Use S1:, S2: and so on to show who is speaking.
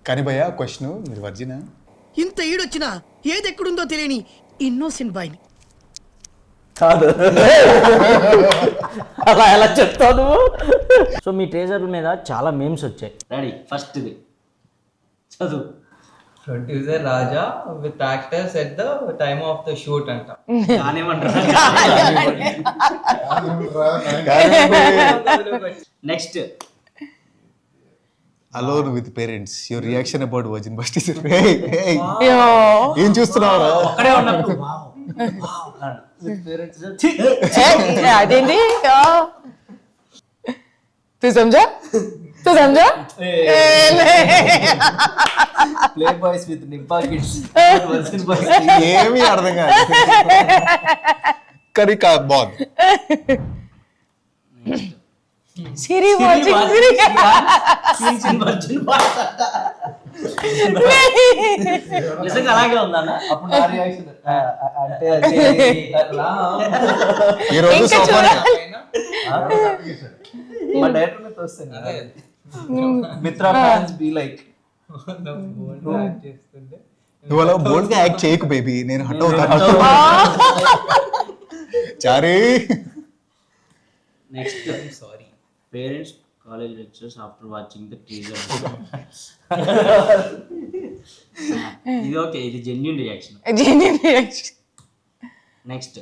S1: కానీ భయ్యా క్వశ్చన్, మీరు వర్జినా?
S2: ఇంత ఈడొచ్చినా ఏది ఎక్కడుందో తెలియని ఇన్నోసెంట్ బాయ్ని.
S3: కాదు అలా ఎలా చెప్తావు నువ్వు? సో మీ ట్రేజర్ మీద చాలా మేమ్స్ వచ్చాయి. రెడీ, ఫస్ట్ ఇది చదువు.
S4: Producer Raja with actors at the time of the shoot anta.
S3: Next,
S1: alone with parents, your reaction about virgin bust is ఏం చూస్తున్నావు?
S3: అక్కడే ఉన్నప్పుడు
S5: అదేంటి తు సమझा
S4: Play boys with Nimpa kids.
S1: ఏమీ అర్థం కాదు కానీ బాగుంది.
S5: సిరి వాచింగ్ సిరి
S3: నిజంగా అలాగే ఉందన్న.
S4: అప్పుడు నా రియాక్షన్ అంటే అట్లా
S1: ఈ రోజు
S5: ఇంకా
S1: సోఫానే.
S4: మా డైరెక్టర్ మీద వస్తాను మిత్ర ఫ్యాన్స్ బి లైక్ చేస్తుంటే
S1: నువ్వు అలా బోల్డ్ గా యాక్ట్ చేయకు బేబీ, నేను హట్ అవుతాను. చారీ.
S3: Next, sorry parents college lectures after watching the teaser. ఇది ఓకే, ఇది genuine reaction.
S5: Genuine reaction.
S3: Next,